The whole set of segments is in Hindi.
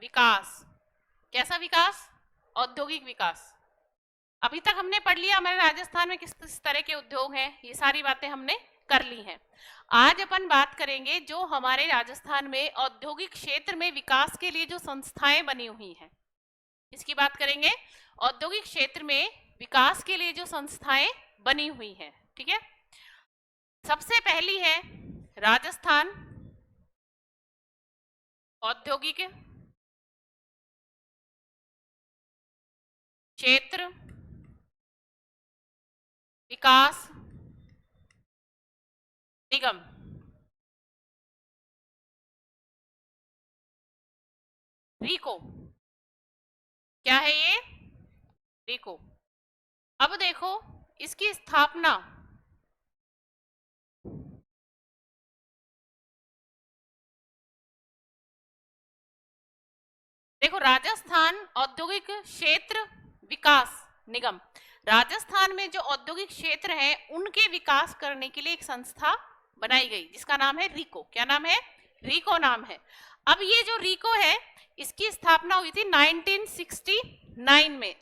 विकास। कैसा विकास? औद्योगिक विकास। अभी तक हमने पढ़ लिया हमारे राजस्थान में किस तरह के उद्योग हैं, ये सारी बातें हमने कर ली हैं। आज अपन बात करेंगे जो हमारे राजस्थान में औद्योगिक क्षेत्र में विकास के लिए जो संस्थाएं बनी हुई हैं, इसकी बात करेंगे। औद्योगिक क्षेत्र में विकास के लिए जो संस्थाएं बनी हुई हैं, ठीक है। सबसे पहली है राजस्थान औद्योगिक क्षेत्र विकास निगम। रीको। क्या है ये? रीको। अब देखो इसकी स्थापना देखो, राजस्थान औद्योगिक क्षेत्र विकास निगम। राजस्थान में जो औद्योगिक क्षेत्र है उनके विकास करने के लिए एक संस्था बनाई गई जिसका नाम है रीको। क्या नाम है? रीको नाम है। अब ये जो रीको है इसकी स्थापना हुई थी 1969 में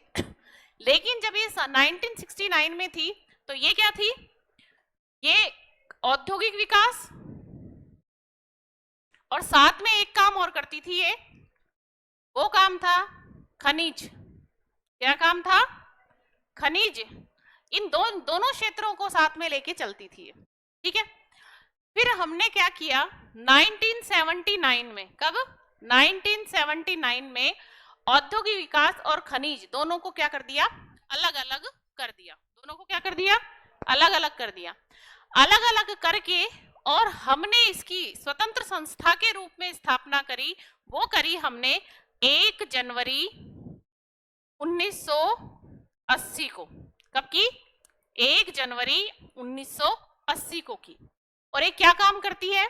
लेकिन जब ये 1969 में थी तो ये क्या थी? ये औद्योगिक विकास और साथ में एक काम और करती थी ये, वो काम था खनिज। क्या काम था? खनिज। इन दोनों क्षेत्रों को साथ में लेके चलती थी, ठीक है। फिर हमने क्या किया 1979 में, कब? 1979 में औद्योगिक विकास और खनिज दोनों को क्या कर दिया? अलग अलग कर दिया। दोनों को क्या कर दिया? अलग अलग कर दिया। अलग अलग करके और हमने इसकी स्वतंत्र संस्था के रूप में स्थापना करी। वो करी हमने 1 जनवरी 1980 को। कब की? 1 जनवरी 1980 को की। और ये क्या काम करती है?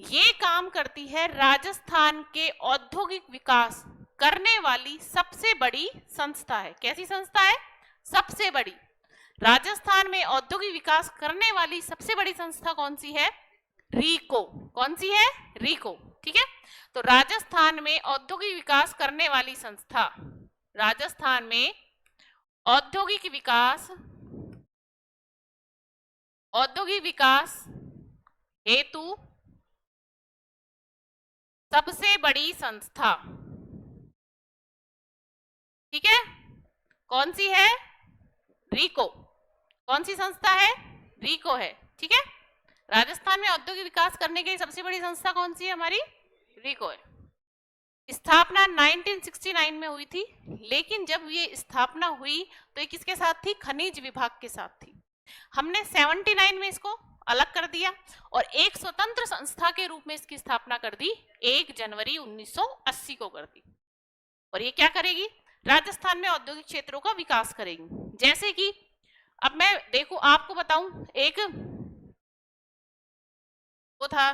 ये काम करती है राजस्थान के औद्योगिक विकास करने वाली सबसे बड़ी संस्था है। कैसी संस्था है? सबसे बड़ी। राजस्थान में औद्योगिक विकास करने वाली सबसे बड़ी संस्था कौन सी है? रीको। कौन सी है? रीको, ठीक है। तो राजस्थान में औद्योगिक विकास करने वाली संस्था, राजस्थान में औद्योगिक विकास हेतु सबसे बड़ी संस्था, ठीक है। कौन सी है? रीको। कौन सी संस्था है? रीको है, ठीक है। राजस्थान में औद्योगिक विकास करने के लिए सबसे बड़ी संस्था कौन सी है? हमारी रीको है। स्थापना 1969 में हुई थी, लेकिन जब ये स्थापना हुई तो ये किसके साथ थी? खनिज विभाग के साथ थी। हमने 79 में इसको अलग कर दिया और एक स्वतंत्र संस्था के रूप में इसकी स्थापना कर दी 1 जनवरी 1980 को कर दी। और ये क्या करेगी? राजस्थान में औद्योगिक क्षेत्रों का विकास करेगी। जैसे कि अब मैं देखो आपको बताऊं, एक वो था,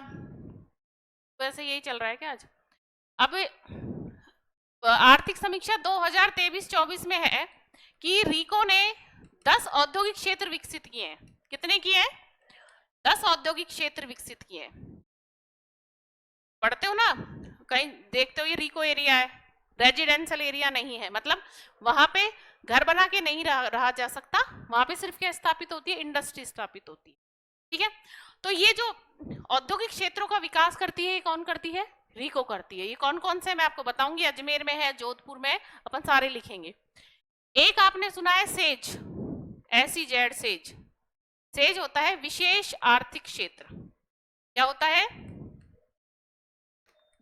वैसे यही चल रहा है क्या आज? अब आर्थिक समीक्षा 2023-24 में है कि रीको ने 10 औद्योगिक क्षेत्र विकसित किए हैं। कितने किए हैं? 10 औद्योगिक क्षेत्र विकसित किए हैं। पढ़ते हो ना, कहीं देखते हो ये रीको एरिया है, रेजिडेंशियल एरिया नहीं है, मतलब वहां पे घर बना के नहीं रहा जा सकता। वहां पे सिर्फ क्या स्थापित होती है? इंडस्ट्री स्थापित होती है, ठीक है। तो ये जो औद्योगिक क्षेत्रों का विकास करती है, ये कौन करती है? रीको करती है। ये कौन कौन से मैं आपको बताऊंगी। अजमेर में है, जोधपुर में, अपन सारे लिखेंगे। एक आपने सुना है सेज, SEZ, सेज। सेज होता है विशेष आर्थिक क्षेत्र। क्या होता है?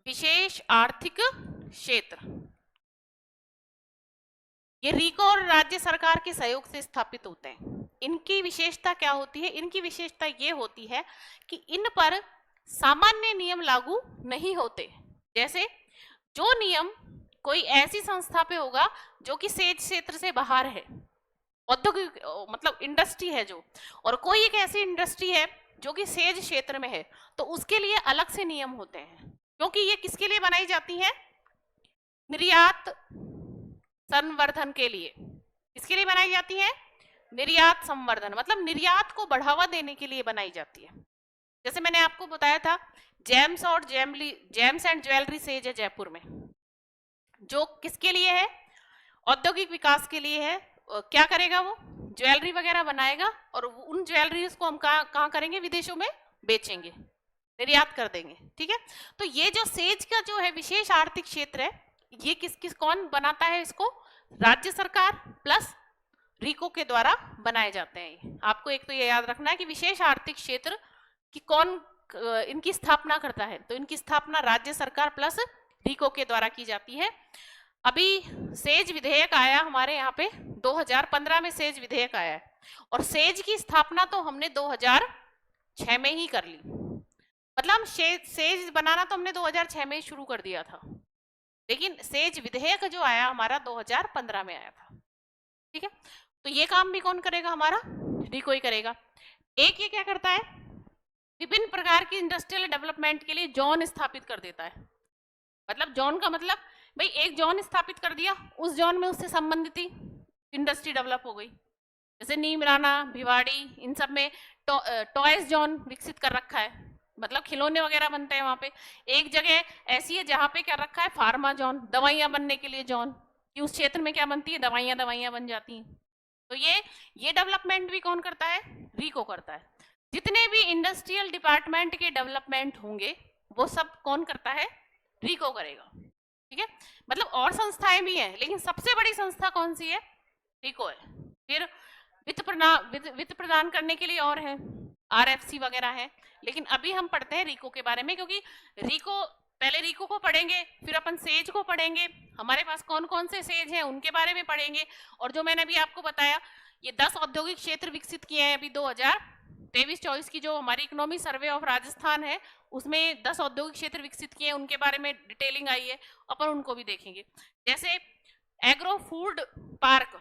विशेष आर्थिक क्षेत्र। ये रीको और राज्य सरकार के सहयोग से स्थापित होते हैं। इनकी विशेषता क्या होती है? इनकी विशेषता ये होती है कि इन पर सामान्य नियम लागू नहीं होते। जैसे जो नियम कोई ऐसी संस्था पे होगा जो कि सेज क्षेत्र से बाहर है, औद्योगिक मतलब इंडस्ट्री है जो, और कोई एक ऐसी इंडस्ट्री है जो कि सेज क्षेत्र में है, तो उसके लिए अलग से नियम होते हैं। क्योंकि ये किसके लिए बनाई जाती है? निर्यात संवर्धन के लिए। किसके लिए बनाई जाती है? निर्यात संवर्धन, मतलब निर्यात को बढ़ावा देने के लिए बनाई जाती है। जैसे मैंने आपको बताया था जेम्स एंड ज्वेलरी सेज है जयपुर में, जो किसके लिए है? औद्योगिक विकास के लिए है। क्या करेगा वो? ज्वेलरी वगैरह बनाएगा और उन ज्वेलरीज को हम कहाँ करेंगे? विदेशों में बेचेंगे, निर्यात कर देंगे। ठीक है, तो ये जो सेज का जो है विशेष आर्थिक क्षेत्र है, ये किस किस कौन बनाता है इसको? राज्य सरकार प्लस रिको के द्वारा बनाए जाते हैं। आपको एक तो ये याद रखना है कि विशेष आर्थिक क्षेत्र की कौन इनकी स्थापना करता है, तो इनकी स्थापना राज्य सरकार प्लस रिको के द्वारा की जाती है। अभी सेज विधेयक आया हमारे यहाँ पे 2015 में सेज विधेयक आया है, और सेज की स्थापना तो हमने 2006 में ही कर ली। मतलब हम सेज बनाना तो हमने 2006 में ही शुरू कर दिया था, लेकिन सेज विधेयक जो आया हमारा 2015 में आया था। ठीक है, तो ये काम भी कौन करेगा? हमारा रिको ही करेगा। एक ये क्या करता है? विभिन्न प्रकार की इंडस्ट्रियल डेवलपमेंट के लिए जोन स्थापित कर देता है। मतलब जोन का मतलब भाई एक जोन स्थापित कर दिया, उस जोन में उससे संबंधित इंडस्ट्री डेवलप हो गई। जैसे नीमराना, भिवाड़ी, इन सब में टॉयज जोन विकसित कर रखा है, मतलब खिलौने वगैरह बनते हैं वहां पे। एक जगह ऐसी है जहां पे क्या रखा है? फार्मा जोन, दवाइयां बनने के लिए जोन, कि उस क्षेत्र में क्या बनती है? दवाइयां बन जाती हैं। तो ये डेवलपमेंट भी कौन करता है? रिको करता है। जितने भी इंडस्ट्रियल डिपार्टमेंट के डेवलपमेंट होंगे वो सब कौन करता है? रिको करेगा। ठीक है, मतलब और संस्थाएं भी हैं, लेकिन सबसे बड़ी संस्था कौन सी है? रिको है। फिर वित्त प्रदान करने के लिए और है, आरएफसी वगैरह है, लेकिन अभी हम पढ़ते हैं रिको के बारे में, क्योंकि रिको, पहले रिको को पढ़ेंगे, फिर अपन सेज को पढ़ेंगे, हमारे पास कौन कौन से सेज हैं उनके बारे में पढ़ेंगे। और जो मैंने अभी आपको बताया, ये 10 औद्योगिक क्षेत्र विकसित किए हैं अभी 2023-24 की जो हमारी इकोनॉमी सर्वे ऑफ राजस्थान है, उसमें 10 औद्योगिक क्षेत्र विकसित किए हैं, उनके बारे में डिटेलिंग आई है, अपन उनको भी देखेंगे। जैसे एग्रो फूड पार्क,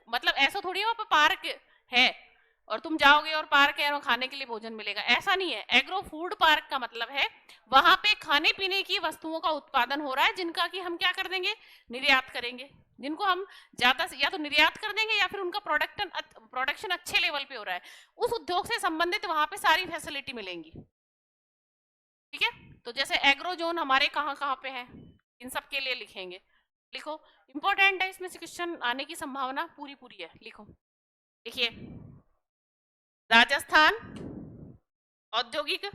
मतलब ऐसा थोड़ी है पार्क है और तुम जाओगे और पार्क है और खाने के लिए भोजन मिलेगा, ऐसा नहीं है। एग्रो फूड पार्क का मतलब है वहां पे खाने पीने की वस्तुओं का उत्पादन हो रहा है, जिनका कि हम क्या कर देंगे? निर्यात करेंगे, जिनको हम ज्यादा से या तो निर्यात कर देंगे या फिर उनका प्रोडक्शन अच्छे लेवल पे हो रहा है, उस उद्योग से संबंधित वहां पे सारी फैसिलिटी मिलेंगी। ठीक है, तो जैसे एग्रो जोन हमारे कहाँ कहाँ पे है, इन सब के लिए लिखेंगे। लिखो, इंपॉर्टेंट है, इसमें से क्वेश्चन आने की संभावना पूरी पूरी है। लिखो, देखिए, राजस्थान औद्योगिक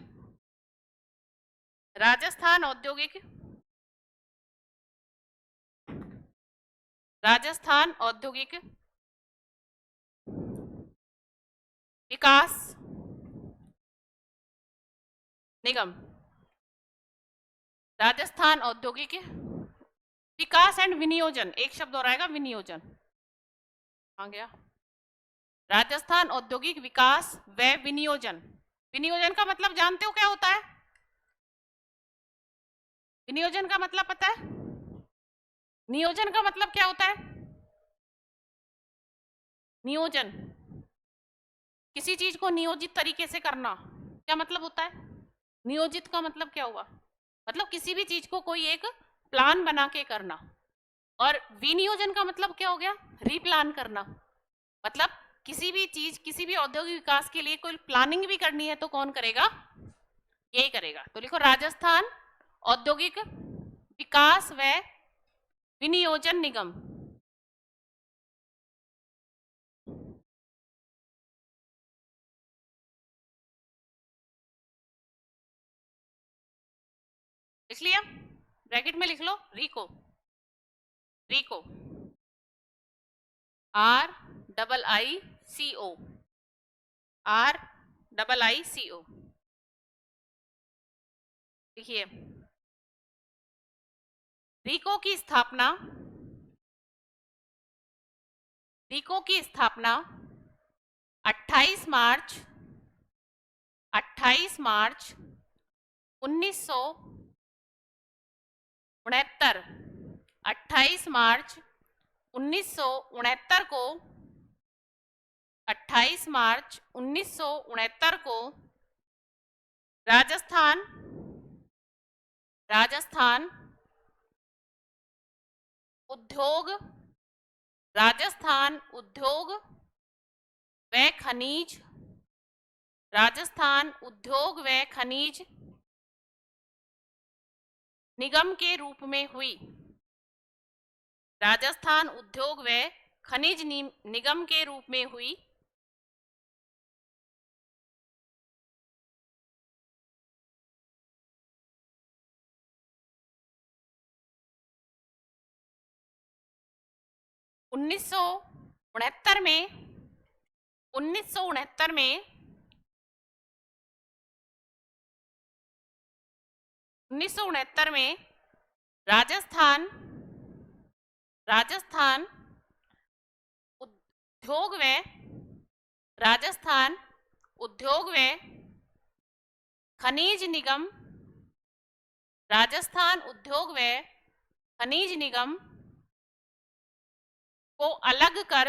विकास निगम, राजस्थान औद्योगिक विकास एंड विनियोजन, एक शब्द और आएगा, विनियोजन आ गया। राजस्थान औद्योगिक विकास व विनियोजन। विनियोजन का मतलब जानते हो क्या होता है? विनियोजन का मतलब पता है? नियोजन का मतलब क्या होता है? नियोजन, किसी चीज को नियोजित तरीके से करना, क्या मतलब होता है? नियोजित का मतलब क्या हुआ? मतलब किसी भी चीज को कोई एक प्लान बना के करना। और विनियोजन का मतलब क्या हो गया? रीप्लान करना। मतलब किसी भी चीज, किसी भी औद्योगिक विकास के लिए कोई प्लानिंग भी करनी है तो कौन करेगा? यही करेगा। तो लिखो, राजस्थान औद्योगिक विकास व विनियोजन निगम। लिख लिया? ब्रैकेट में लिख लो, रिको, रिको, RIICO, RIICO। देखिए, रिको की स्थापना 28 मार्च 1969, 28 मार्च 1969 को 28 मार्च 1969 को राजस्थान उद्योग व खनिज, राजस्थान उद्योग व खनिज निगम के रूप में हुई। राजस्थान उद्योग व खनिज निगम के रूप में हुई। उन्नीस सौ उनहत्तर में 1969 में 1969 में राजस्थान राजस्थान उद्योग व राजस्थान उद्योग व खनिज निगम राजस्थान उद्योग व खनिज निगम को अलग कर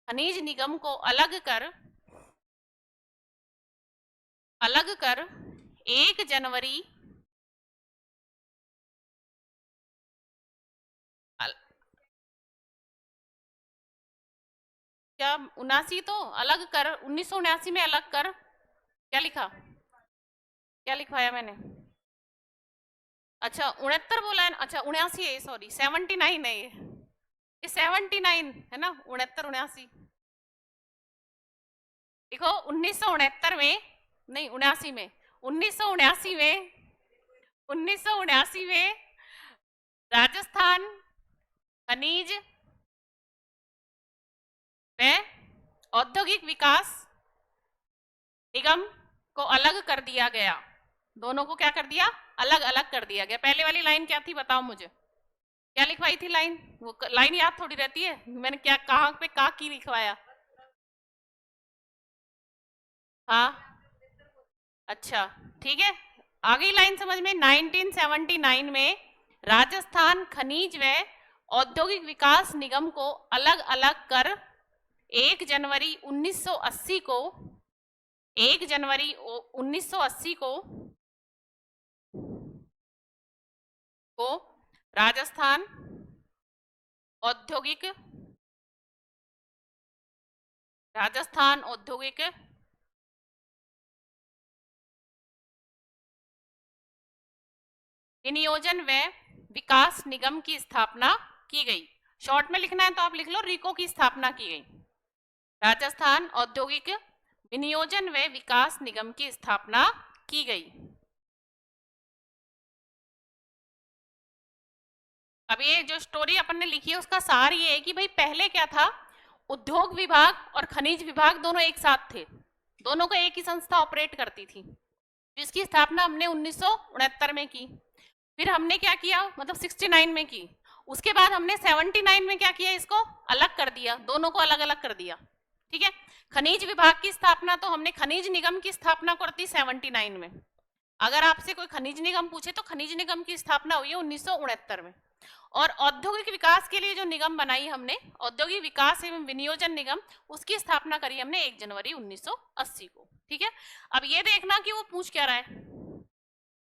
खनिज निगम को अलग कर 1 जनवरी क्या 79 तो अलग कर 1979 में अलग कर, क्या लिखा, क्या लिखवाया मैंने? अच्छा 69 बोला है, अच्छा 79 है, सॉरी 79 है ये 79 है ना, 69 79। देखो 1969 में नहीं 79 में 1979 में 1979 में राजस्थान खनिज व औद्योगिक विकास निगम को अलग कर दिया गया। दोनों को क्या कर दिया? अलग अलग कर दिया गया। पहले वाली लाइन क्या थी बताओ मुझे, क्या लिखवाई थी लाइन? वो लाइन याद थोड़ी रहती है, मैंने क्या कहाँ पे का की लिखवाया? हाँ अच्छा ठीक है, आ गई लाइन समझ में। 1979 में राजस्थान खनिज व औद्योगिक विकास निगम को अलग अलग कर 1 जनवरी 1980 को 1 जनवरी 1980 को राजस्थान औद्योगिक विनियोजन व विकास निगम की स्थापना की गई। शॉर्ट में लिखना है तो आप लिख लो, रिको की स्थापना की गई। राजस्थान औद्योगिक विनियोजन व विकास निगम की स्थापना की गई। अब ये जो स्टोरी अपन ने लिखी है उसका सार ये है कि भाई पहले क्या था, उद्योग विभाग और खनिज विभाग दोनों एक साथ थे, दोनों को एक ही संस्था ऑपरेट करती थी, जिसकी स्थापना हमने 1969 में की। फिर हमने क्या किया, मतलब 69 में की। उसके बाद हमने 79 में क्या किया, इसको अलग कर दिया, दोनों को अलग अलग कर दिया। ठीक है, खनिज विभाग की स्थापना तो हमने खनिज निगम की स्थापना कर दी 79 में। अगर आपसे कोई खनिज निगम पूछे तो खनिज निगम की स्थापना हुई है 1969 में। और औद्योगिक विकास के लिए जो निगम बनाई हमने, औद्योगिक विकास एवं विनियोजन निगम, उसकी स्थापना करी हमने 1 जनवरी 1980 को। ठीक है, अब ये देखना कि वो पूछ क्या रहा है।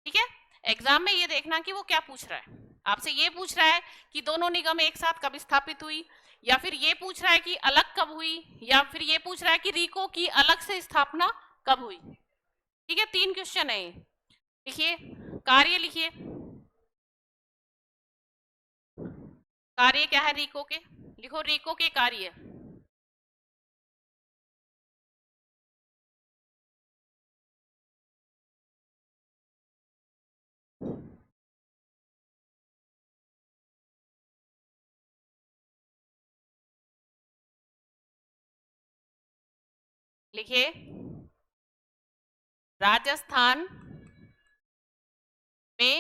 ठीक है, एग्जाम में ये देखना कि वो क्या पूछ रहा है। आपसे ये पूछ रहा है कि दोनों निगम एक साथ कब स्थापित हुई, या फिर ये पूछ रहा है कि अलग कब हुई, या फिर ये पूछ रहा है कि रिको की अलग से स्थापना कब हुई। ठीक है, 3 क्वेश्चन है। लिखिए, कार्य लिखिए, कार्य क्या है रिको के, लिखो रिको के कार्य। लिखिए, राजस्थान में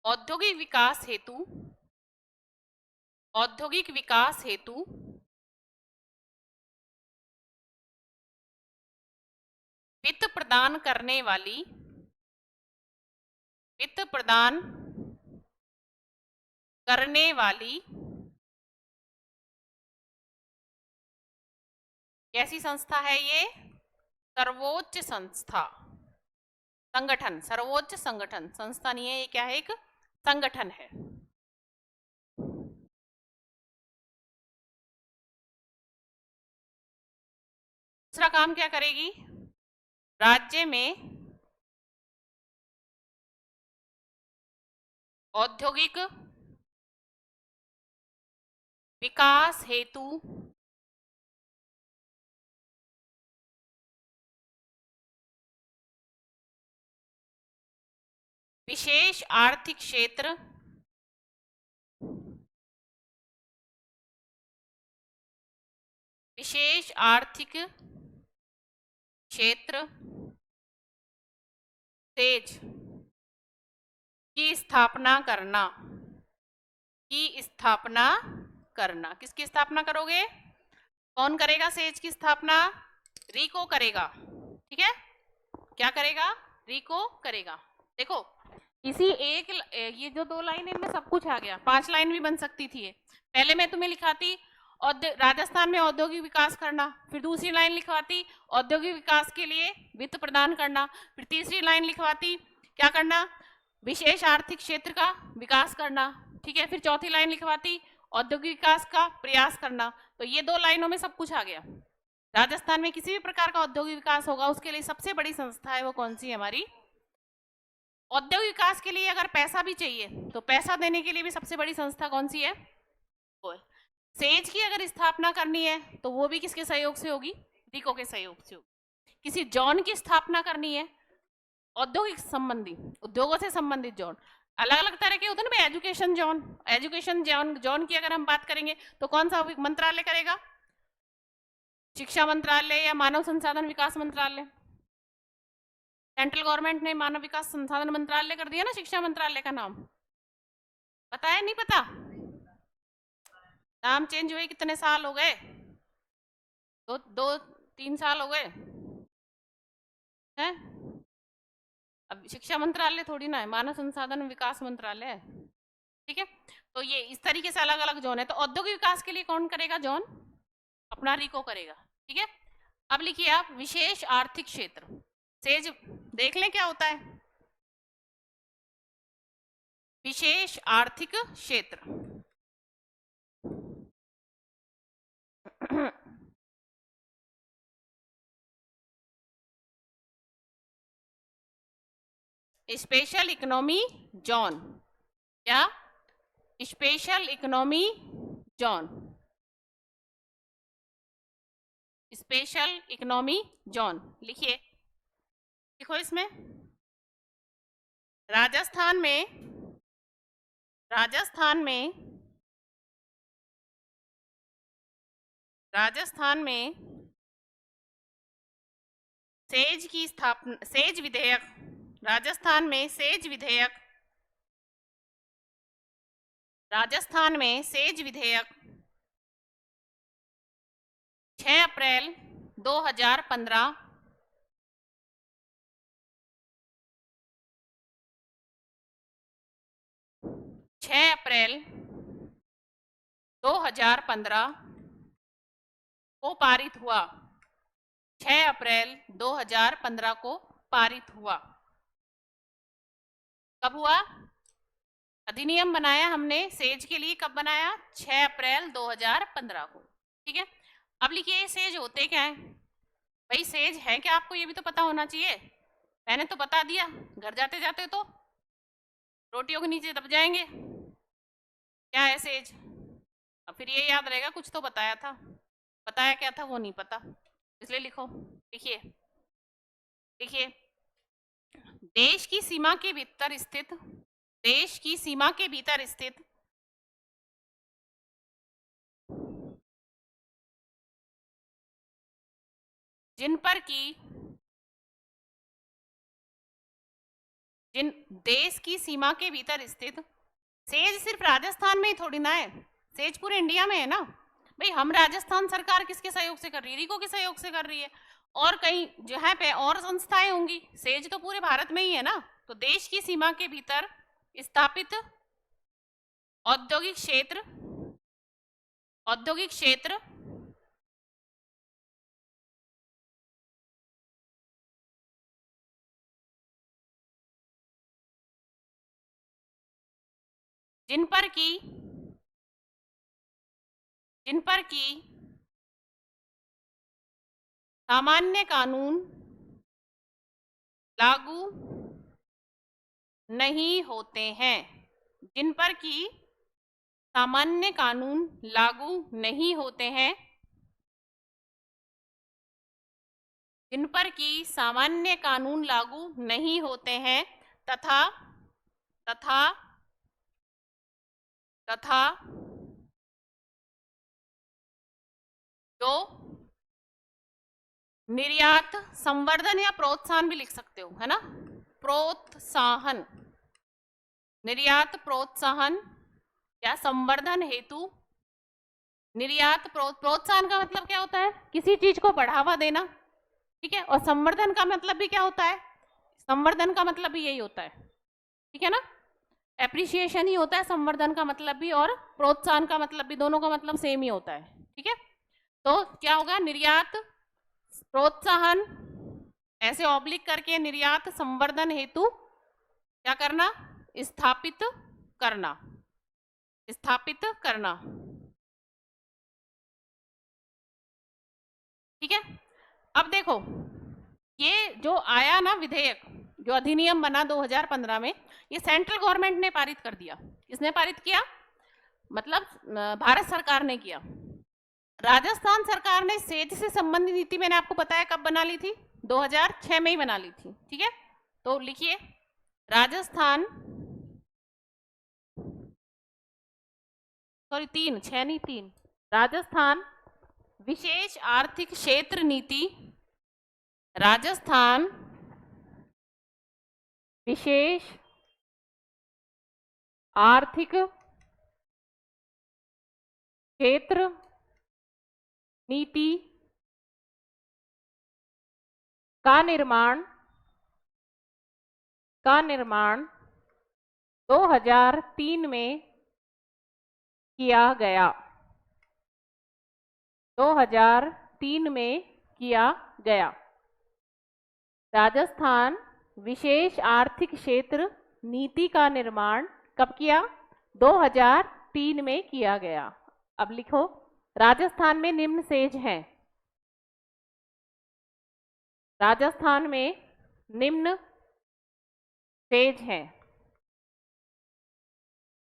औद्योगिक विकास हेतु वित्त प्रदान करने वाली कैसी संस्था है ये? सर्वोच्च संस्था, संगठन, सर्वोच्च संगठन, संस्था नहीं है ये, क्या है, एक संगठन है। दूसरा काम क्या करेगी, राज्य में औद्योगिक विकास हेतु विशेष आर्थिक क्षेत्र विशेष आर्थिक क्षेत्र सेज की स्थापना करना किसकी स्थापना करोगे? कौन करेगा सेज की स्थापना? रीको करेगा। ठीक है, क्या करेगा? रीको करेगा। देखो इसी एक ये जो 2 लाइन इनमें सब कुछ आ गया, 5 लाइन भी बन सकती थी ये। पहले मैं तुम्हें लिखाती राजस्थान में औद्योगिक विकास करना, फिर दूसरी लाइन लिखवाती औद्योगिक विकास के लिए वित्त प्रदान करना, फिर तीसरी लाइन लिखवाती क्या करना? विशेष आर्थिक क्षेत्र का विकास करना। ठीक है, फिर चौथी लाइन लिखवाती औद्योगिक विकास का प्रयास करना। तो ये 2 लाइनों में सब कुछ आ गया। राजस्थान में किसी भी प्रकार का औद्योगिक विकास होगा उसके लिए सबसे बड़ी संस्था है वो कौन सी है? हमारी औद्योगिक विकास के लिए अगर पैसा भी चाहिए तो पैसा देने के लिए भी सबसे बड़ी संस्था कौन सी है? वो है। सेज की अगर स्थापना करनी है तो वो भी किसके सहयोग से होगी? रीको के सहयोग से होगी। किसी जॉन की स्थापना करनी है, औद्योगिक संबंधी उद्योगों से संबंधित जॉन, अलग अलग तरह के होते हैं ना। एजुकेशन जॉन की अगर हम बात करेंगे तो कौन सा मंत्रालय करेगा? शिक्षा मंत्रालय या मानव संसाधन विकास मंत्रालय? सेंट्रल गवर्नमेंट ने मानव विकास संसाधन मंत्रालय कर दिया ना शिक्षा मंत्रालय का नाम। पता है? नहीं पता? नाम चेंज हुए कितने साल हो गए? 2-3 साल हो गए हैं। अब शिक्षा मंत्रालय थोड़ी ना है, मानव संसाधन विकास मंत्रालय है। ठीक है, तो ये इस तरीके से अलग अलग जोन है। तो औद्योगिक विकास के लिए कौन करेगा जोन? अपना रीको करेगा। ठीक है, अब लिखिए आप विशेष आर्थिक क्षेत्र सेज, देख लें क्या होता है विशेष आर्थिक क्षेत्र। Special economy zone. क्या? Special economy zone. Special economy zone लिखिए। देखो इसमें राजस्थान में राजस्थान में सेज की स्थापना, सेज विधेयक, राजस्थान में सेज विधेयक, राजस्थान में सेज विधेयक 6 अप्रैल 2015 6 अप्रैल 2015 को पारित हुआ। 6 अप्रैल 2015 को पारित हुआ। कब हुआ? अधिनियम बनाया हमने सेज के लिए, कब बनाया? 6 अप्रैल 2015 को। ठीक है, अब लिखिए सेज होते क्या है? भाई सेज है क्या आपको ये भी तो पता होना चाहिए। मैंने तो बता दिया, घर जाते जाते तो रोटियों के नीचे दब जाएंगे। क्या है सेज? अब फिर ये याद रहेगा कुछ तो बताया था, बताया क्या था वो नहीं पता, इसलिए लिखो। लिखिए लिखिए देश की सीमा के भीतर स्थित, देश की सीमा के भीतर स्थित जिन पर की जिन देश की सीमा के भीतर स्थित, सेज सिर्फ राजस्थान में ही थोड़ी ना है, सेज पूरे इंडिया में है ना भाई। हम राजस्थान सरकार किसके सहयोग से कर रही है? रीको के सहयोग से कर रही है। और कहीं जहां पे और संस्थाएं होंगी, सेज तो पूरे भारत में ही है ना। तो देश की सीमा के भीतर स्थापित औद्योगिक क्षेत्र, औद्योगिक क्षेत्र जिन पर की सामान्य कानून लागू नहीं होते हैं, जिन पर कि सामान्य कानून लागू नहीं होते हैं, जिन पर कि सामान्य कानून लागू नहीं होते हैं तथा तथा तथा जो निर्यात संवर्धन या प्रोत्साहन भी लिख सकते हो, है ना, प्रोत्साहन, निर्यात प्रोत्साहन या संवर्धन हेतु, निर्यात प्रोत्साहन का मतलब क्या होता है, किसी चीज को बढ़ावा देना, ठीक है, और संवर्धन का मतलब भी क्या होता है, संवर्धन का मतलब भी यही होता है, ठीक है ना, एप्रिसिएशन ही होता है संवर्धन का मतलब भी, और प्रोत्साहन का मतलब भी, दोनों का मतलब सेम ही होता है, ठीक है। तो क्या होगा, निर्यात प्रोत्साहन, ऐसे ऑब्लिक करके निर्यात संवर्धन हेतु क्या करना, स्थापित करना, स्थापित करना, ठीक है। अब देखो, ये जो आया ना विधेयक, जो अधिनियम बना 2015 में, ये सेंट्रल गवर्नमेंट ने पारित कर दिया। किसने पारित किया, मतलब भारत सरकार ने किया। राजस्थान सरकार ने सेज से संबंधित नीति मैंने आपको बताया कब बना ली थी, 2006 में ही बना ली थी, ठीक है। तो लिखिए, राजस्थान, सॉरी 3, 6 नहीं 3, राजस्थान विशेष आर्थिक क्षेत्र नीति, राजस्थान विशेष आर्थिक क्षेत्र नीति का निर्माण 2003 में किया गया, 2003 में किया गया। राजस्थान विशेष आर्थिक क्षेत्र नीति का निर्माण कब किया, 2003 में किया गया। अब लिखो, राजस्थान में निम्न सेज हैं, राजस्थान में निम्न सेज हैं,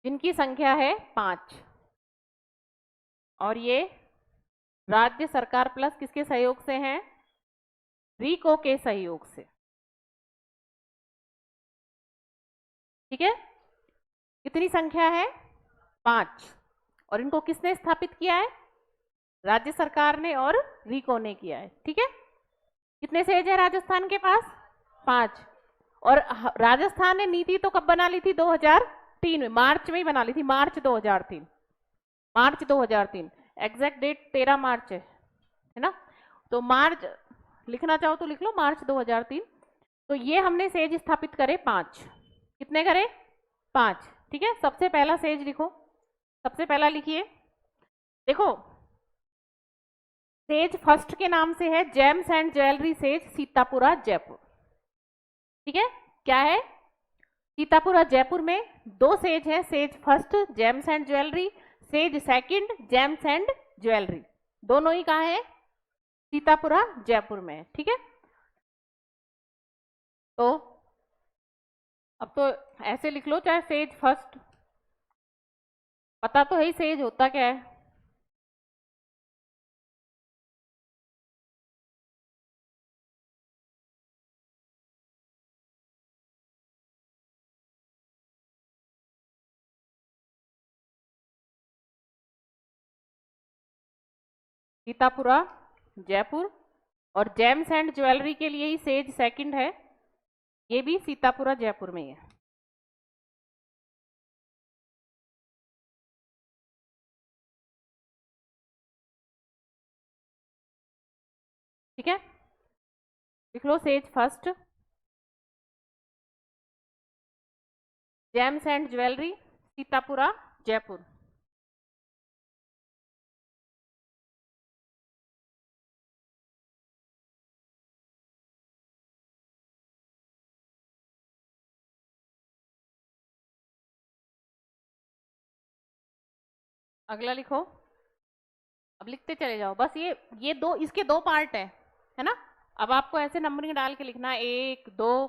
जिनकी संख्या है 5, और ये राज्य सरकार प्लस किसके सहयोग से हैं, रीको के सहयोग से, ठीक है। कितनी संख्या है, 5, और इनको किसने स्थापित किया है, राज्य सरकार ने और रीको ने किया है, ठीक है। कितने सेज है राजस्थान के पास, 5, और राजस्थान ने नीति तो कब बना ली थी, 2003 में, मार्च में ही बना ली थी, मार्च 2003, मार्च 2003, एग्जैक्ट डेट 13 मार्च है ना। तो मार्च लिखना चाहो तो लिख लो, मार्च 2003। तो ये हमने सेज स्थापित करे 5, कितने करे, 5, ठीक है। सबसे पहला सेज लिखो, सबसे पहला लिखिए, देखो सेज फर्स्ट के नाम से है James and jewellery says Sitapura Jaipur, ठीक है। क्या है, सीतापुरा जयपुर में 2 सेज है, says first gems and jewellery, says second James and jewellery, दोनों ही कहाँ है, सीतापुरा जयपुर में है, ठीक है। तो अब तो ऐसे लिख लो, चाहे सेज फर्स्ट, पता तो है ही सेज होता क्या है, सीतापुरा जयपुर, और जेम्स एंड ज्वेलरी के लिए ही सेज सेकंड है, ये भी सीतापुरा जयपुर में ही है, ठीक है। लिख लो, SEZ first gems and jewellery Sitapura Jaipur, अगला लिखो। अब लिखते चले जाओ, बस ये दो, इसके 2 पार्ट है ना। अब आपको ऐसे नंबरिंग डाल के लिखना है, 1 2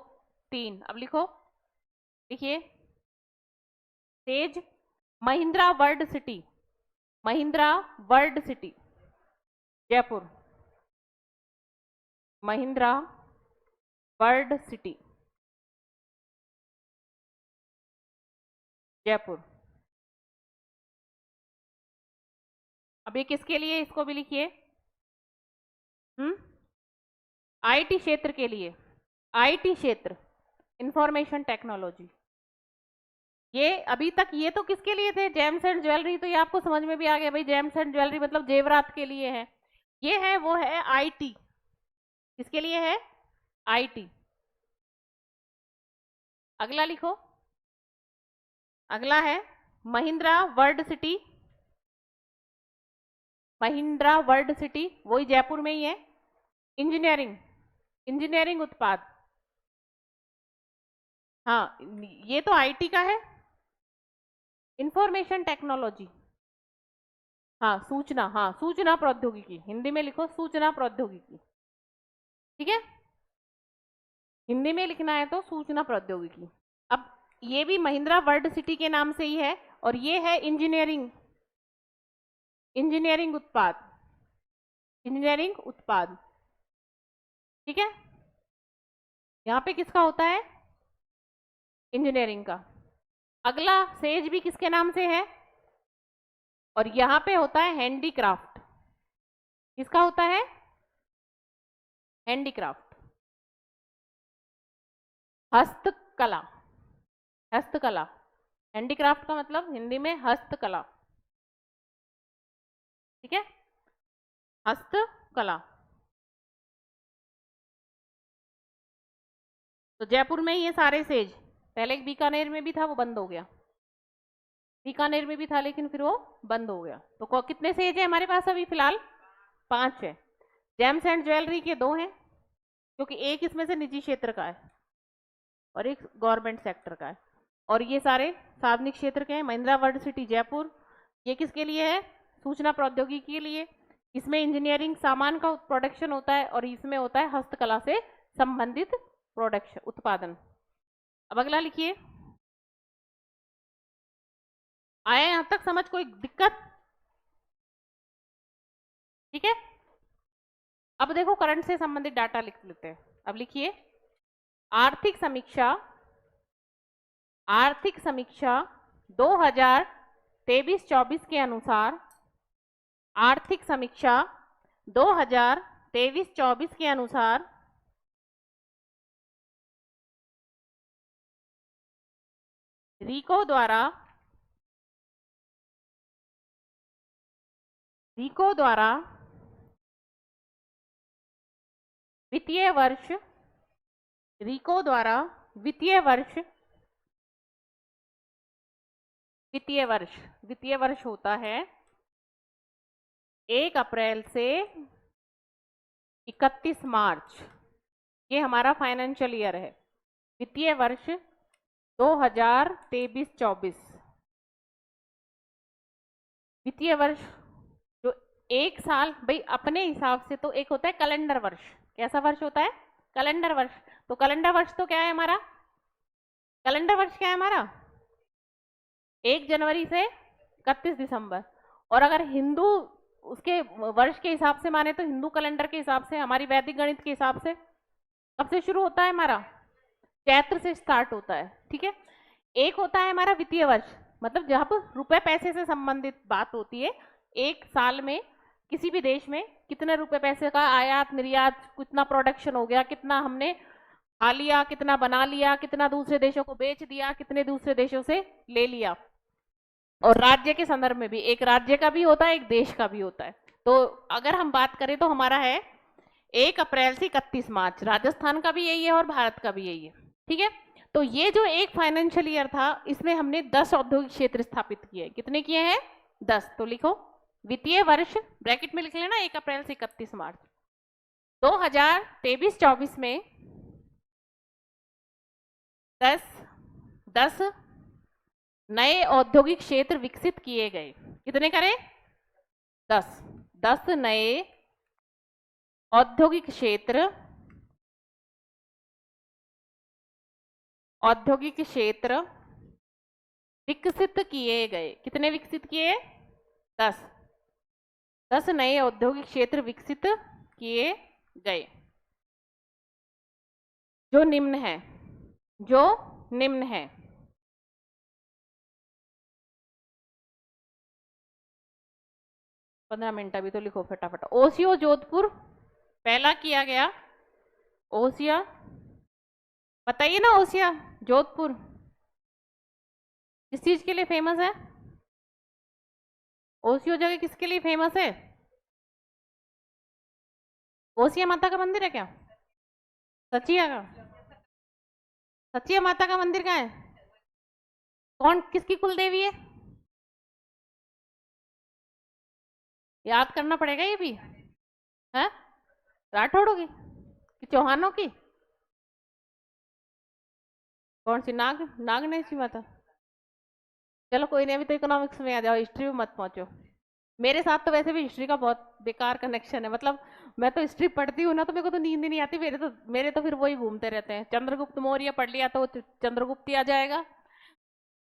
3। अब लिखो, लिखिए, says, Mahindra world city, Mahindra world city Jaipur, Mahindra world city Jaipur. अब ये किसके लिए, इसको भी लिखिए। आईटी क्षेत्र के लिए, आईटी क्षेत्र, इंफॉर्मेशन टेक्नोलॉजी। ये अभी तक ये तो किसके लिए थे, जेम्स एंड ज्वेलरी, तो ये आपको समझ में भी आ गया भाई, जेम्स एंड ज्वेलरी मतलब जेवरात के लिए है। ये है वो है आईटी, किसके लिए है, आईटी। अगला लिखो, अगला है Mahindra world city, Mahindra world city वही जयपुर में ही है। इंजीनियरिंग, इंजीनियरिंग उत्पाद, हाँ ये तो आईटी का है। इंफॉर्मेशन टेक्नोलॉजी, हाँ सूचना, हाँ सूचना प्रौद्योगिकी, हिंदी में लिखो सूचना प्रौद्योगिकी, ठीक है, हिंदी में लिखना है तो सूचना प्रौद्योगिकी। अब ये भी महिंद्रा वर्ल्ड सिटी के नाम से ही है, और ये है इंजीनियरिंग, इंजीनियरिंग उत्पाद, इंजीनियरिंग उत्पाद, ठीक है। यहां पे किसका होता है, इंजीनियरिंग का। अगला सेज भी किसके नाम से है, और यहां पे होता है हैंडीक्राफ्ट, किसका होता है, हैंडीक्राफ्ट, हस्तकला, हस्तकला, हैंडीक्राफ्ट का मतलब हिंदी में हस्तकला, ठीक है, हस्तकला। तो जयपुर में ये सारे सेज, पहले एक बीकानेर में भी था वो बंद हो गया, बीकानेर में भी था लेकिन फिर वो बंद हो गया। तो कितने सेज है हमारे पास अभी फिलहाल, 5 है। जेम्स एंड ज्वेलरी के 2 हैं, क्योंकि एक इसमें से निजी क्षेत्र का है और एक गवर्नमेंट सेक्टर का है, और ये सारे सार्वजनिक क्षेत्र के हैं। महिंद्रा वर्ल्ड सिटी जयपुर, ये किसके लिए है, सूचना प्रौद्योगिकी के लिए। इसमें इंजीनियरिंग सामान का प्रोडक्शन होता है, और इसमें होता है हस्तकला से संबंधित प्रोडक्शन, उत्पादन। अब अगला लिखिए, आया यहां तक समझ, कोई दिक्कत, ठीक है। अब देखो करंट से संबंधित डाटा लिख लेते हैं। अब लिखिए, आर्थिक समीक्षा, आर्थिक समीक्षा 2023-24 के अनुसार, आर्थिक समीक्षा 2023-24 के अनुसार रीको द्वारा, रीको द्वारा वित्तीय वर्ष, रीको द्वारा वित्तीय वर्ष, वित्तीय वर्ष, वित्तीय वर्ष होता है 1 अप्रैल से 31 मार्च, ये हमारा फाइनेंशियल ईयर है, वित्तीय वर्ष 2023-24। वित्तीय वर्ष जो एक साल, भाई अपने हिसाब से तो एक होता है कैलेंडर वर्ष, कैसा वर्ष होता है, कैलेंडर वर्ष। तो कैलेंडर वर्ष तो क्या है हमारा, कैलेंडर वर्ष क्या है हमारा, 1 जनवरी से 31 दिसंबर। और अगर हिंदू उसके वर्ष के हिसाब से माने तो हिंदू कैलेंडर के हिसाब से, हमारी वैदिक गणित के हिसाब से कब से शुरू होता है हमारा, चैत्र से स्टार्ट होता है, ठीक है। एक होता है हमारा वित्तीय वर्ष, मतलब जहां पर रुपए पैसे से संबंधित बात होती है, एक साल में किसी भी देश में कितने रुपए पैसे का आयात निर्यात, कितना प्रोडक्शन हो गया, कितना हमने खा लिया, कितना बना लिया, कितना दूसरे देशों को बेच दिया, कितने दूसरे देशों से ले लिया। और राज्य के संदर्भ में भी, एक राज्य का भी होता है, एक देश का भी होता है। तो अगर हम बात करें तो हमारा है 1 अप्रैल से 31 मार्च, राजस्थान का भी यही है और भारत का भी यही है, ठीक है। तो ये जो एक फाइनेंशियल ईयर था, इसमें हमने 10 औद्योगिक क्षेत्र स्थापित किए। कितने किए हैं, 10। तो लिखो वित्तीय वर्ष, ब्रैकेट में लिख लेना 1 अप्रैल से 31 मार्च 2023-24 में 10 नए औद्योगिक क्षेत्र विकसित किए गए। कितने करें, 10 नए औद्योगिक क्षेत्र, औद्योगिक क्षेत्र विकसित किए गए। कितने विकसित किए? 10। 10 नए औद्योगिक क्षेत्र विकसित किए गए। जो निम्न है, जो निम्न है। पंद्रह मिनट अभी तो लिखो फटाफट। ओसियो जोधपुर पहला किया गया। ओसिया बताइए ना, ओसिया जोधपुर किस चीज के लिए फेमस है? ओसियो जगह किसके लिए फेमस है? ओसिया माता का मंदिर है क्या? सचिया का? सचिया माता का मंदिर कहाँ है? कौन, किसकी कुल देवी है? याद करना पड़ेगा ये भी है। राठौड़ों की कि चौहानों की? कौन सी? नागनेशी माता? चलो कोई नहीं, अभी तो इकोनॉमिक्स में आ जाओ, हिस्ट्री में मत पहुंचो। मेरे साथ तो वैसे भी हिस्ट्री का बहुत बेकार कनेक्शन है। मतलब मैं तो हिस्ट्री पढ़ती हूँ ना तो मेरे को तो नींद ही नहीं आती। मेरे तो फिर वही घूमते रहते हैं। चंद्रगुप्त मौर्य पढ़ लिया तो चंद्रगुप्त ही आ जाएगा।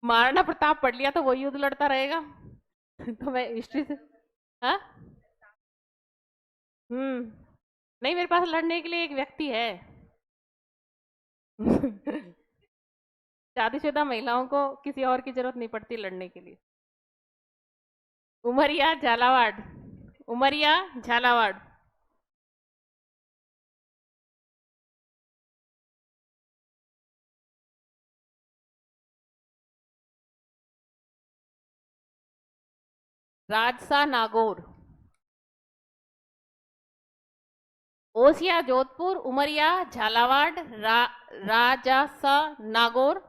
महाराणा प्रताप पढ़ लिया तो वही युद्ध लड़ता रहेगा। तो मैं हिस्ट्री से। हाँ। नहीं, मेरे पास लड़ने के लिए एक व्यक्ति है। शादीशुदा महिलाओं को किसी और की जरूरत नहीं पड़ती लड़ने के लिए। उमरिया झालावाड़। उमरिया झालावाड़। राजसा नागौर। ओसिया जोधपुर, उमरिया झालावाड़, राजासा नागौर।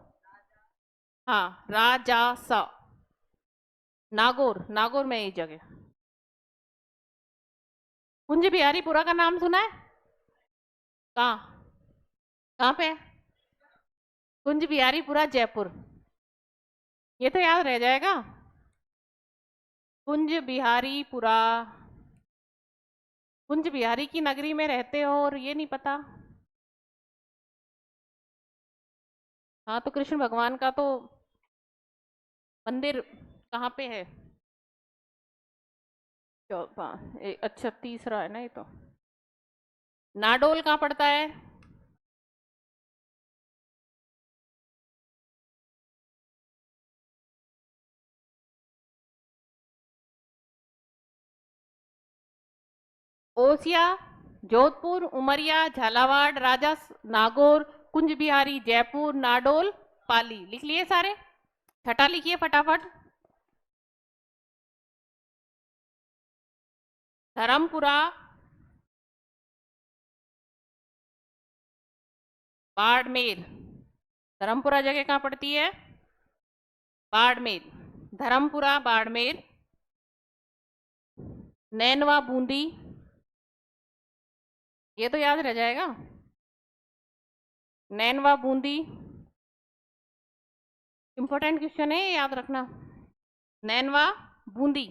हाँ, राजासा नागौर। नागौर में ये जगह। कुंज बिहारीपुरा का नाम सुना है? कहाँ? कहाँ पे है? कुंज बिहारीपुरा जयपुर। ये तो याद रह जाएगा। कुंज बिहारीपुरा। कुंज बिहारी की नगरी में रहते हो और ये नहीं पता? हाँ, तो कृष्ण भगवान का तो मंदिर कहाँ पे है? अच्छा, तीसरा है ना ये तो। नाडोल कहाँ पड़ता है? ओसिया जोधपुर, उमरिया झालावाड़, राजा नागौर, कुंज बिहारी जयपुर, नाडोल पाली। लिख लिए सारे? छठा लिखिए फटाफट। धर्मपुरा, बाड़मेर। धर्मपुरा जगह कहाँ पड़ती है? बाड़मेर। धर्मपुरा बाड़मेर। नैनवा बूंदी। ये तो याद रह जाएगा। नैनवा बूंदी इंपॉर्टेंट क्वेश्चन है, याद रखना। नैनवा बूंदी।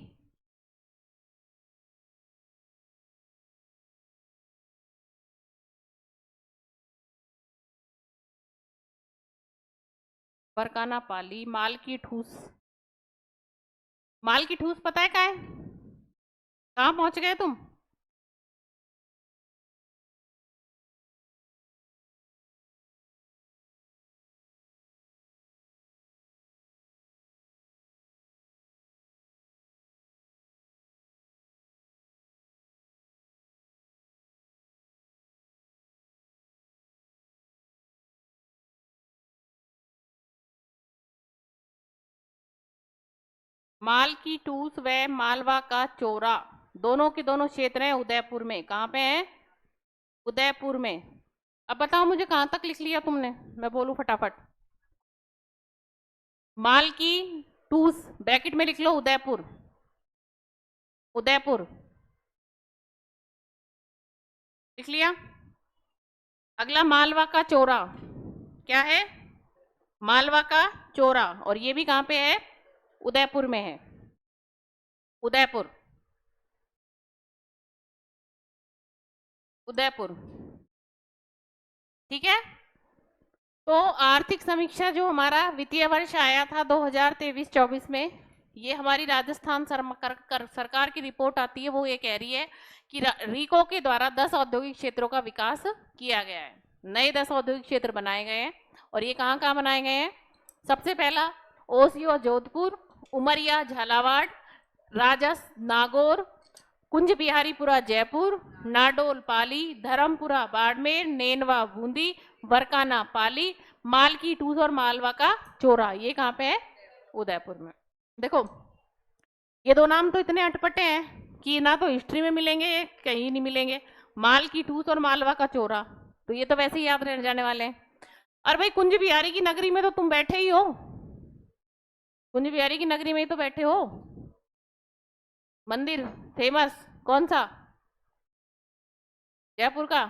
बरकाना पाली। माल की ठूस। माल की ठूस पता है कहाँ है? कहाँ पहुंच गए तुम? माल की टूस व मालवा का चोरा दोनों के दोनों क्षेत्र हैं उदयपुर में। कहाँ पे हैं? उदयपुर में। अब बताओ मुझे कहाँ तक लिख लिया तुमने, मैं बोलूं फटाफट। माल की टूस ब्रैकेट में लिख लो उदयपुर। उदयपुर लिख लिया। अगला मालवा का चोरा। क्या है? मालवा का चोरा। और ये भी कहाँ पे है? उदयपुर में है। उदयपुर। उदयपुर। ठीक है। तो आर्थिक समीक्षा जो हमारा वित्तीय वर्ष आया था 2023-24 में, ये हमारी राजस्थान सरकार की रिपोर्ट आती है, वो ये कह रही है कि रीको के द्वारा 10 औद्योगिक क्षेत्रों का विकास किया गया है। नए 10 औद्योगिक क्षेत्र बनाए गए हैं और ये कहाँ कहाँ बनाए गए हैं? सबसे पहला ओसियो जोधपुर, उमरिया झालावाड़, राजस नागौर, कुंज बिहारीपुरा जयपुर, नाडोल पाली, धर्मपुरा बाड़मेर, नेनवा बूंदी, बरकाना पाली, मालकी टूस और मालवा का चोरा, ये कहाँ पे है? उदयपुर में। देखो ये दो नाम तो इतने अटपटे हैं कि ना तो हिस्ट्री में मिलेंगे, कहीं नहीं मिलेंगे। माल की ठूस और मालवा का चोरा, तो ये तो वैसे ही याद रह जाने वाले हैं। और भाई कुंज बिहारी की नगरी में तो तुम बैठे ही हो, कुंज बिहारी की नगरी में ही तो बैठे हो। मंदिर फेमस कौन सा? जयपुर का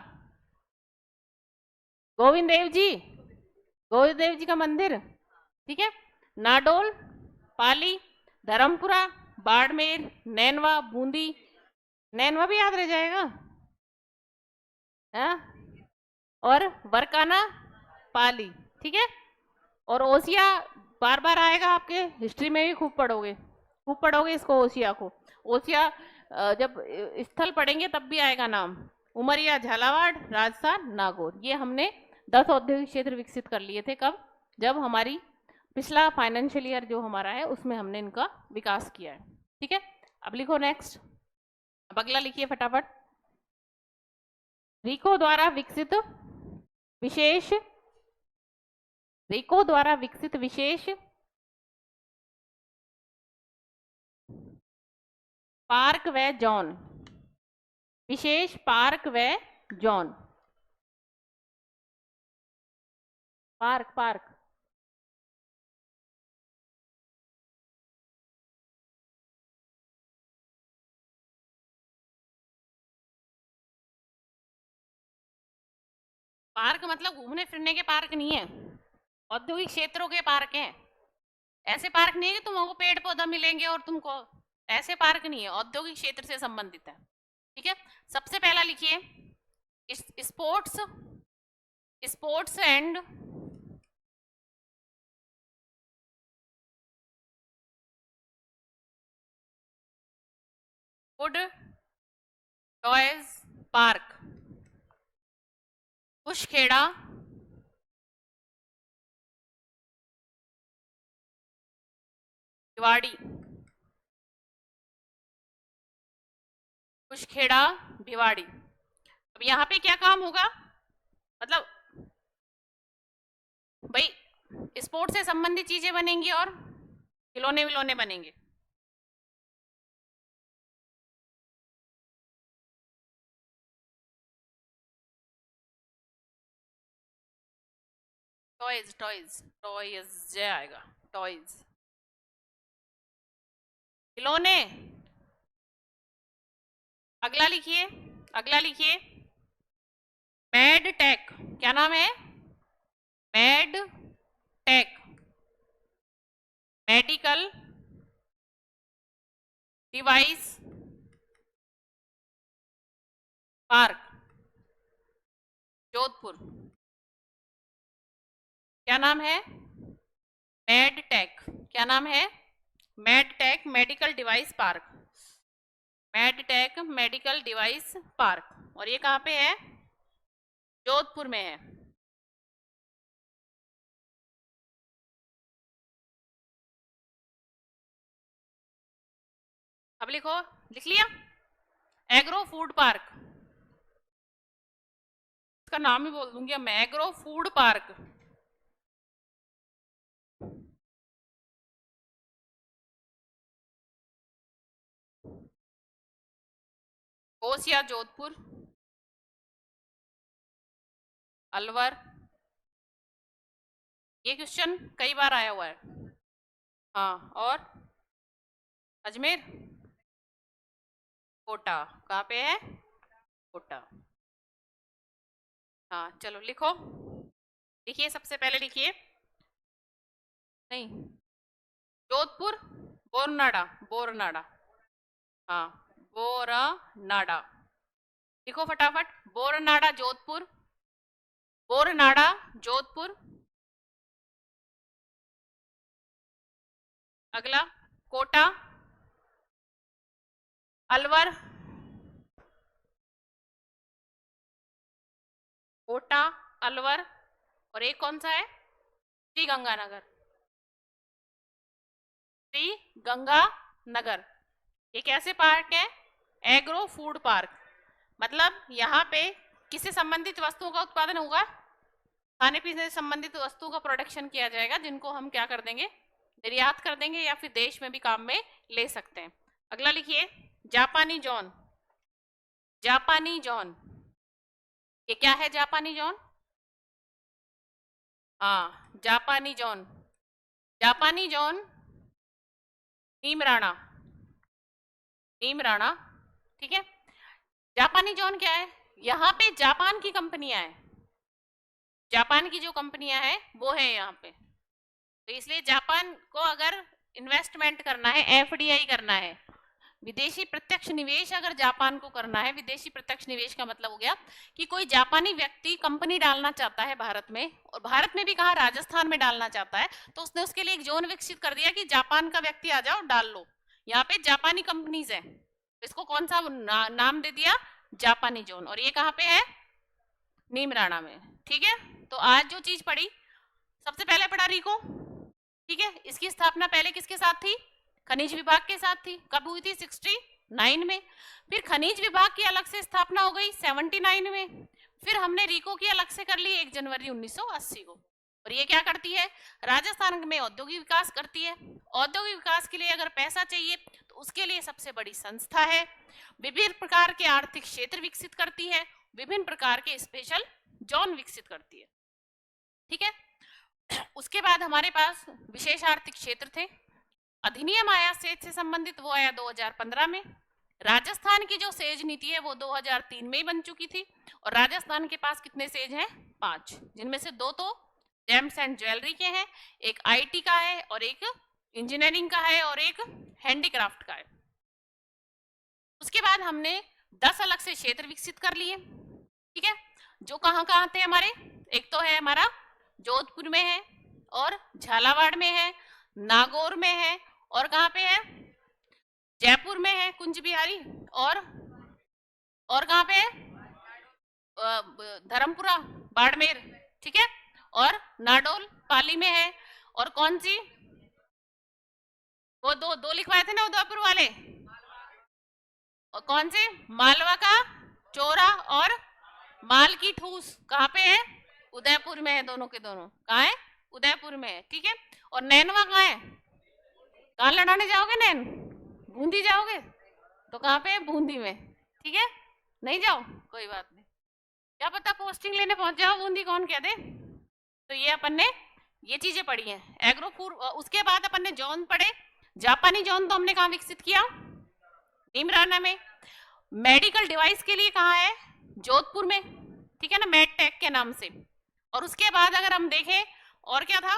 गोविंद देव जी, गोविंद देव जी का मंदिर, ठीक है। नाडोल, पाली, धर्मपुरा, बाड़मेर, नैनवा, बूंदी, नैनवा भी याद रह जाएगा, है? और बरकाना पाली, ठीक है। और ओसिया बार बार आएगा आपके हिस्ट्री में भी, खूब पढ़ोगे इसको, ओसिया को। ओसिया जब स्थल पढ़ेंगे तब भी आएगा नाम। उमरिया झालावाड़, राजस्थान नागौर, ये हमने 10 औद्योगिक क्षेत्र विकसित कर लिए थे। कब? जब हमारी पिछला फाइनेंशियल ईयर जो हमारा है उसमें हमने इनका विकास किया है, ठीक है। अब लिखो नेक्स्ट, अब अगला लिखिए फटाफट। रीको द्वारा विकसित विशेष, रीको द्वारा विकसित विशेष पार्क व जोन, विशेष पार्क व जोन, पार्क पार्क पार्क मतलब घूमने फिरने के पार्क नहीं है, औद्योगिक क्षेत्रों के पार्क हैं। ऐसे पार्क नहीं है कि तुमको पेड़ पौधा मिलेंगे और तुमको, ऐसे पार्क नहीं है, औद्योगिक क्षेत्र से संबंधित है, ठीक है। सबसे पहला लिखिए sports, sports and wood toys park, Kushkheda, Bhiwadi, Kushkheda Bhiwadi. अब यहाँ पे क्या काम होगा? मतलब भाई स्पोर्ट्स से संबंधित चीजें बनेंगी और खिलौने विलौने बनेंगे। टॉयज टॉयज टॉयज आएगा, टॉयज खिलौने। अगला लिखिए, अगला लिखिए मैड टेक, क्या नाम है? Med tech, medical device park, Jodhpur. क्या नाम है? मैड टेक, क्या नाम है? Med tech medical device park, med tech medical device park. और ये कहाँ पे है? जोधपुर में है। अब लिखो, लिख लिया? एग्रो फूड पार्क, इसका नाम ही बोल दूंगी मैं, agro food park. Osian Jodhpur, Alwar, ये क्वेश्चन कई बार आया हुआ है। हाँ, और अजमेर, कोटा, कहाँ पे है? कोटा। हाँ चलो लिखो, लिखिए सबसे पहले लिखिए, नहीं, जोधपुर बोरनाडा, बोरनाडा, हाँ बोरनाडा, लिखो फटाफट। बोरनाडा जोधपुर, बोरनाडा जोधपुर, अगला कोटा, अलवर, कोटा, अलवर, और एक कौन सा है, श्री गंगानगर, श्री गंगानगर। ये कैसे पार्क है, एग्रो फूड पार्क, मतलब यहाँ पे किससे संबंधित वस्तुओं का उत्पादन होगा, खाने पीने से संबंधित वस्तुओं का प्रोडक्शन किया जाएगा, जिनको हम क्या कर देंगे, निर्यात कर देंगे या फिर देश में भी काम में ले सकते हैं। अगला लिखिए, जापानी जॉन, जापानी जॉन, ये क्या है जापानी जॉन, हाँ जापानी जॉन, जापानी जॉन नीम राणा, नीम राणा, ठीक है। जापानी जॉन क्या है, यहाँ पे जापान की कंपनियां हैं, जापान की जो कंपनियां हैं वो है यहाँ पे, तो इसलिए जापान को अगर इन्वेस्टमेंट करना है, एफडीआई करना है, विदेशी प्रत्यक्ष निवेश अगर जापान को करना है, विदेशी प्रत्यक्ष निवेश का मतलब हो गया कि कोई जापानी व्यक्ति कंपनी डालना चाहता है भारत में, और भारत में भी कहा राजस्थान में डालना चाहता है, तो उसने उसके लिए एक जोन विकसित कर दिया कि जापान का व्यक्ति आ जाओ डाल लो, यहाँ पे जापानी कंपनीज है, इसको कौन सा नाम दे दिया, जापानी जोन, और ये कहाँ पे है, नीमराणा में, ठीक है। तो आज जो चीज पढ़ी, सबसे पहले पढ़ा रिको, ठीक है, इसकी स्थापना पहले किसके साथ थी, खनिज विभाग के साथ थी, कब हुई थी, 69 में, फिर खनिज विभाग की अलग से स्थापना हो गई 79 में, फिर हमने रिको की अलग से कर ली 1 जनवरी 1980 को, और ये क्या करती है, राजस्थान में औद्योगिक विकास करती है, औद्योगिक विकास के लिए अगर पैसा चाहिए तो उसके लिए सबसे बड़ी संस्था है, विभिन्न प्रकार के आर्थिक क्षेत्र विकसित करती है, विभिन्न प्रकार के स्पेशल जोन विकसित करती है, ठीक है। उसके बाद हमारे पास विशेष आर्थिक क्षेत्र थे, अधिनियम आया सेज से संबंधित, वो आया 2015 में, राजस्थान की जो सेज नीति है वो 2003 में ही बन चुकी थी, और राजस्थान के पास कितने सेज हैं, 5, जिनमें से 2 तो जेम्स एंड ज्वेलरी के हैं, एक आईटी का है और एक इंजीनियरिंग का है और एक हैंडीक्राफ्ट का है। उसके बाद हमने 10 अलग से क्षेत्र विकसित कर लिए, ठीक है, जो कहाँ कहाँ थे हमारे, एक तो है हमारा जोधपुर में है, और झालावाड़ में है, नागौर में है, और कहाँ पे है, जयपुर में है कुंज बिहारी, और कहाँ पे है, धर्मपुरा, बाड़मेर, ठीक है, और नाडोल पाली में है, और कौन सी, वो दो दो लिखवाए थे ना उदयपुर वाले, और कौन से, मालवा का चोरा और माल की ठूस कहाँ पे है, उदयपुर में है, दोनों के दोनों कहाँ है, उदयपुर में है, ठीक है। और नैनवा कहाँ है, कहाँ लड़ाने जाओगे नैन, बूंदी जाओगे, तो कहाँ पे है, बूंदी में, ठीक है, नहीं जाओ कोई बात नहीं, क्या पता पोस्टिंग लेने पहुंच जाओ बूंदी, कौन कह दे। तो ये अपन ने ये चीजें पढ़ी हैं, एग्रो फूड। उसके बाद अपन ने जॉन पढ़े, जापानी जॉन तो हमने कहाँ विकसित किया, नीमराना में, मेडिकल डिवाइस के लिए कहाँ है, जोधपुर में, ठीक है ना, मेडटेक के नाम से। और उसके बाद अगर हम देखें और क्या था,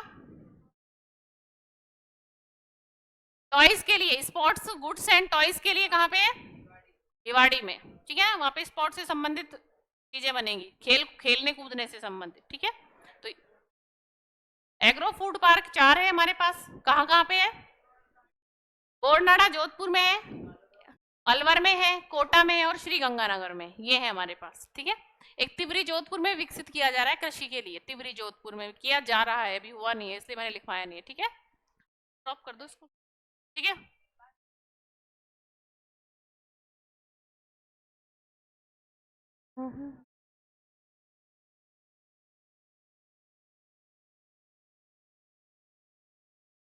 टॉयज के लिए, स्पोर्ट्स गुड्स एंड टॉयज के लिए कहाँ पे है, भिवाड़ी में, ठीक है, वहां पे स्पोर्ट्स से संबंधित चीजें बनेंगी, खेलने कूदने से संबंधित, ठीक है। तो एग्रो फूड पार्क 4 है हमारे पास, कहाँ कहाँ पे है, बोरनाड़ा जोधपुर में है, अलवर में है, कोटा में है, और श्री गंगानगर में, ये है हमारे पास, ठीक है। एक तिवरी जोधपुर में विकसित किया जा रहा है कृषि के लिए, तिवरी जोधपुर में किया जा रहा है, अभी हुआ नहीं है इसलिए मैंने लिखवाया नहीं है, ठीक है, स्टॉप कर दो इसको, ठीक है।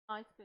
हाँ इस पे